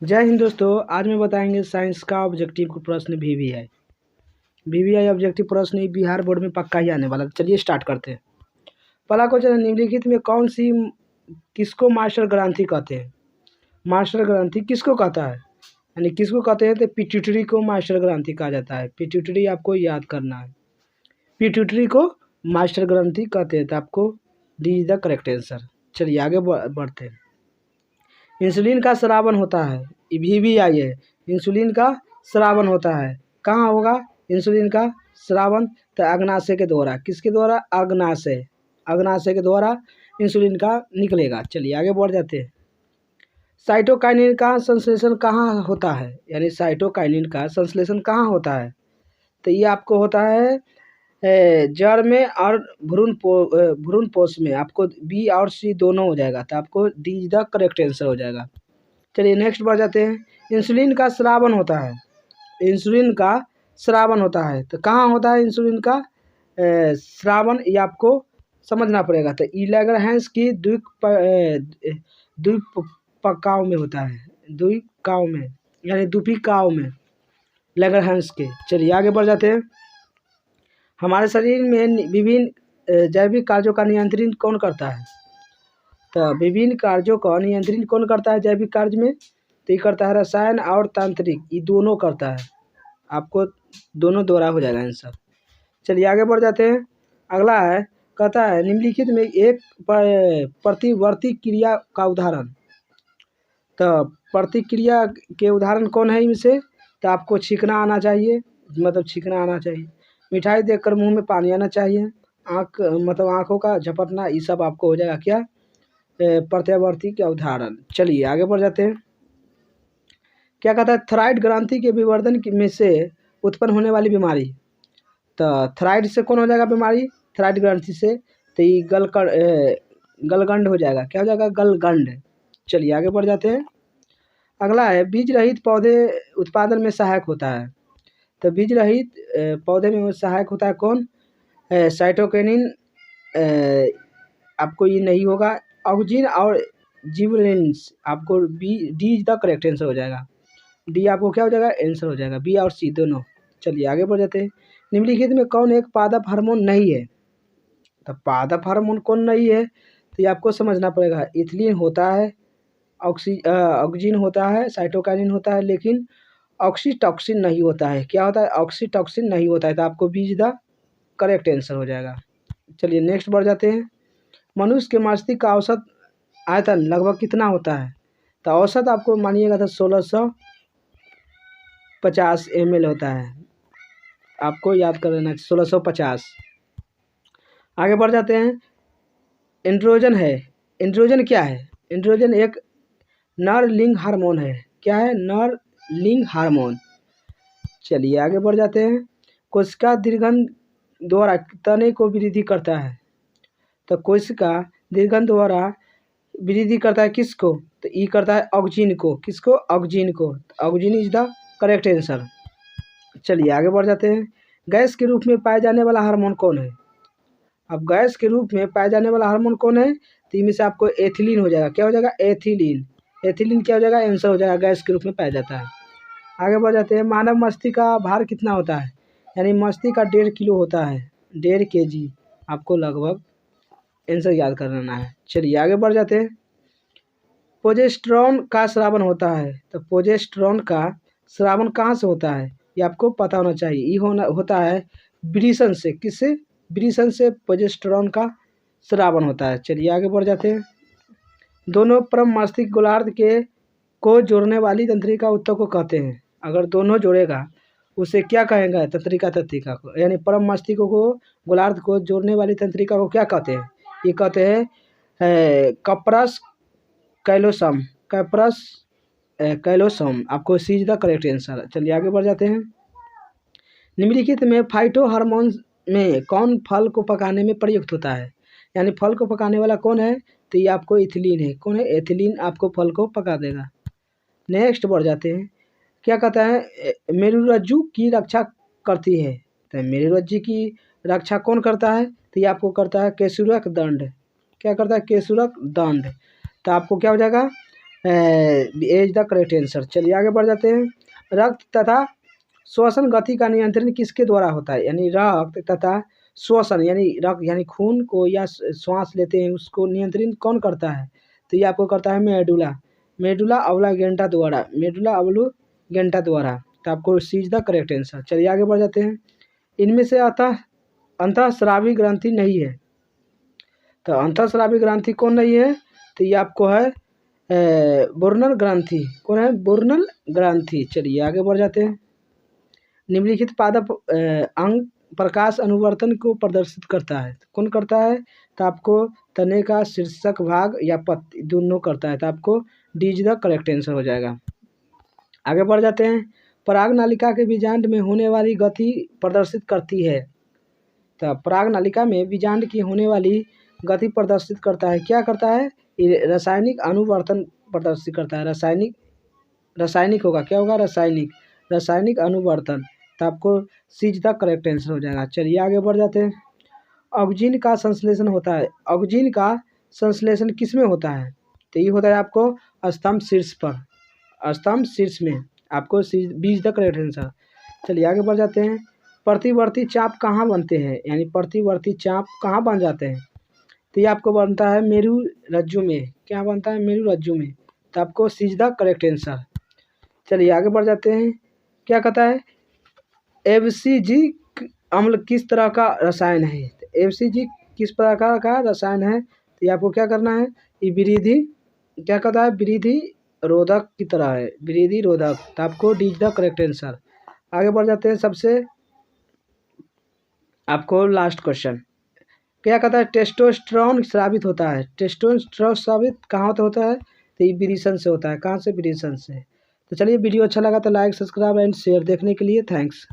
जय हिंद दोस्तों। आज मैं बताएंगे साइंस का ऑब्जेक्टिव प्रश्न वीवीआई ऑब्जेक्टिव प्रश्न बिहार बोर्ड में पक्का ही आने वाला। चलिए स्टार्ट करते हैं। पहला क्वेश्चन, निम्नलिखित में कौन सी किसको मास्टर ग्रंथि कहते हैं? मास्टर ग्रंथि किसको कहता है, यानी किसको कहते हैं? तो पिट्यूटरी को मास्टर ग्रंथि कहा जाता है। पिट्यूटरी आपको याद करना है, पिट्यूटरी को मास्टर ग्रंथि कहते हैं। तो आपको D is the correct answer. चलिए आगे बढ़ते हैं। इंसुलिन का स्रावन होता है, वीवीआई है। इंसुलिन का स्रावन होता है, कहाँ होगा इंसुलिन का स्रावन? तो अग्नाशय के द्वारा। किसके द्वारा? अग्नाशय। अग्नाशय के द्वारा इंसुलिन का निकलेगा। चलिए आगे बढ़ जाते हैं। साइटोकाइनिन का संश्लेषण कहाँ होता है, यानी साइटोकाइनिन का संश्लेषण कहाँ होता है? तो ये आपको होता है जड़ में और भ्रूण पोष में। आपको बी और सी दोनों हो जाएगा, तो आपको D is the correct answer हो जाएगा। चलिए नेक्स्ट बढ़ जाते हैं। इंसुलिन का स्रावन होता है, इंसुलिन का स्रावन होता है, तो कहाँ होता है इंसुलिन का स्रावन? ये आपको समझना पड़ेगा। तो लैंगरहैंस की द्वीपकाओं में होता है, द्वीपकाओं में यानी द्वीपिकाओं में लैंगरहैंस के। चलिए आगे बढ़ जाते हैं। हमारे शरीर में विभिन्न जैविक कार्यों का नियंत्रण कौन करता है? तो विभिन्न कार्यों का नियंत्रण कौन करता है जैविक कार्य में? तो ये करता है रसायन और तांत्रिक, ये दोनों करता है। आपको दोनों द्वारा हो जाएगा आंसर। चलिए आगे बढ़ जाते हैं। अगला है, कहता है निम्नलिखित में एक प्रतिवर्ती क्रिया का उदाहरण। तो प्रतिक्रिया के उदाहरण कौन है इनसे? तो आपको छींकना आना चाहिए, मतलब छींकना आना चाहिए। मिठाई देखकर मुंह में पानी आना चाहिए। मतलब आँखों का झपटना, ये सब आपको हो जाएगा क्या? प्रत्यावर्ती के उदाहरण। चलिए आगे बढ़ जाते हैं। क्या कहता है? थायराइड ग्रंथि के विवर्धन में से उत्पन्न होने वाली बीमारी। तो थायराइड से कौन हो जाएगा बीमारी? थायराइड ग्रंथि से। तो ये गलगंड हो जाएगा। क्या हो जाएगा? गलगंड। चलिए आगे बढ़ जाते हैं। अगला है, बीज रहित पौधे उत्पादन में सहायक होता है। तो बीज रहित पौधे में सहायक होता है कौन? साइटोकिनिन। आपको ये नहीं होगा। ऑक्जिन और जिबरेलिन्स। आपको D is the correct answer हो जाएगा। डी आपको क्या हो जाएगा? आंसर हो जाएगा, बी और सी दोनों। चलिए आगे बढ़ जाते हैं। निम्नलिखित में कौन एक पादप हार्मोन नहीं है? तो पादप हार्मोन कौन नहीं है? तो ये आपको समझना पड़ेगा। इथिलीन होता है, ऑक्सिन होता है, साइटोकाइनिन होता है, लेकिन ऑक्सीटॉक्सिन नहीं होता है। क्या होता है? ऑक्सीटॉक्सिन नहीं होता है। तो आपको B is the correct answer हो जाएगा। चलिए नेक्स्ट बढ़ जाते हैं। मनुष्य के मस्तिष्क का औसत आयतन लगभग कितना होता है? तो औसत आपको मानिएगा तो 1650 ml होता है। आपको याद कर लेना 1650। आगे बढ़ जाते हैं। एंड्रोजन है। एंड्रोजन क्या है? एंड्रोजन एक नर लिंग हार्मोन है। क्या है? नर लिंग हार्मोन। चलिए आगे बढ़ जाते हैं। कोशिका दीर्घन द्वारा तने को वृद्धि करता है। तो कोशिका दीर्घन द्वारा वृद्धि करता है किसको? तो ई करता है ऑक्जिन को। किसको? ऑक्जिन को। Auxin is the correct answer. चलिए आगे बढ़ जाते हैं। गैस के रूप में पाए जाने वाला हार्मोन कौन है? अब गैस के रूप में पाए जाने वाला हार्मोन कौन है? तो इनमें से आपको एथिलीन हो जाएगा। क्या हो जाएगा? एथिलीन। एथिलीन क्या हो जाएगा? आंसर हो जाएगा, गैस के रूप में पाया जाता है। आगे बढ़ जाते हैं। मानव मस्तिष्क का भार कितना होता है? यानी मस्तिष्क का 1.5 किलो होता है, 1.5 kg। आपको लगभग आंसर याद कर लेना है। चलिए आगे बढ़ जाते हैं। प्रोजेस्टेरॉन का स्रावन होता है। तो प्रोजेस्टेरॉन का स्रावन कहाँ से होता है? ये आपको पता होना चाहिए। ये होता है वृषण से। किससे? वृषण से प्रोजेस्टेरॉन का स्रावन होता है। चलिए आगे बढ़ जाते हैं। दोनों परम मस्तिष्क गोलार्ध के को जोड़ने वाली तंत्रिका उत्तक को कहते हैं। अगर दोनों जोड़ेगा उसे क्या कहेंगे? तंत्रिका को। यानी परम मस्तिष्क को गोलार्ध को जोड़ने वाली तंत्रिका को क्या कहते हैं? ये कहते हैं कप्रस कैलोसम। कैप्रस कैलोसम। आपको सी इज द करेक्ट आंसर। चलिए आगे बढ़ जाते हैं। निम्नलिखित में फाइटो हार्मोन में कौन फल को पकाने में प्रयुक्त होता है? यानी फल को पकाने वाला कौन है? तो ये आपको इथिलीन है। कौन है? एथिलीन आपको फल को पका देगा। नेक्स्ट बढ़ जाते हैं। क्या कहता है? मेरुरज्जु की रक्षा करती है। तो मेरुरज्जु की रक्षा कौन करता है? तो ये आपको करता है केशुरक दंड। क्या करता है? केशुरक दंड। तो आपको क्या हो जाएगा? A is the correct answer. चलिए आगे बढ़ जाते हैं। रक्त तथा श्वसन गति का नियंत्रण किसके द्वारा होता है? यानी रक्त तथा श्वसन यानी रक्त यानी खून को या श्वास लेते हैं उसको नियंत्रित कौन करता है? तो ये आपको करता है मेडुला मेडुला ऑब्लांगेटा द्वारा, मेडुला ऑब्लांगेटा द्वारा। तो आपको सी इज द करेक्ट आंसर। चलिए आगे बढ़ जाते हैं। इनमें से अंतःस्रावी ग्रंथि नहीं है, तो अंतःस्रावी ग्रंथि कौन नहीं है? तो ये आपको है बुर्नल ग्रंथि। कौन है? बुर्नल ग्रंथि। चलिए आगे बढ़ जाते हैं। निम्नलिखित पादप अंग प्रकाश अनुवर्तन को प्रदर्शित करता है, कौन करता है? तो आपको तने का शीर्षक भाग या पत्ती दोनों करता है। तो आपको D is the correct answer हो जाएगा। आगे बढ़ जाते हैं। पराग नालिका के बीजांड में होने वाली गति प्रदर्शित करती है, तो पराग नालिका में बीजांड की होने वाली गति प्रदर्शित करता है, क्या करता है? ये रासायनिक अनुवर्तन प्रदर्शित करता है। रासायनिक होगा, क्या होगा? रासायनिक अनुवर्तन। तो आपको सी इज द करेक्ट आंसर हो जाएगा। चलिए आगे बढ़ जाते हैं। ऑक्जीन का संश्लेषण होता है, ऑक्जीन का संश्लेषण किस में होता है? तो ये होता है आपको स्तंभ शीर्ष पर, स्तंभ शीर्ष में। आपको B is the correct answer. चलिए आगे बढ़ जाते हैं। प्रतिवर्ती चाप कहाँ बनते हैं? यानी प्रतिवर्ती चाप कहाँ बन जाते हैं? तो ये आपको बनता है मेरु रज्जु में। क्या बनता है? मेरु रज्जु में। तो आपको सी इज द करेक्ट आंसर। चलिए आगे बढ़ जाते हैं। क्या कहता है? एफसीजिक अम्ल किस तरह का रसायन है? एफसीजी किस प्रकार का रसायन है? तो ये आपको क्या करना है? ये विरोधी क्या कहता है? विरोधी रोधक की तरह है, विरोधी रोधक। तो आपको D is the correct answer. आगे बढ़ जाते हैं। सबसे आपको लास्ट क्वेश्चन क्या कहता है? टेस्टोस्टेरोन स्रावित होता है, टेस्टोस्टेरोन स्रावित कहाँ होता है? तो ये विरेचन से होता है। कहाँ से? विरेचन से। तो चलिए वीडियो अच्छा लगा तो लाइक सब्सक्राइब एंड शेयर। देखने के लिए थैंक्स।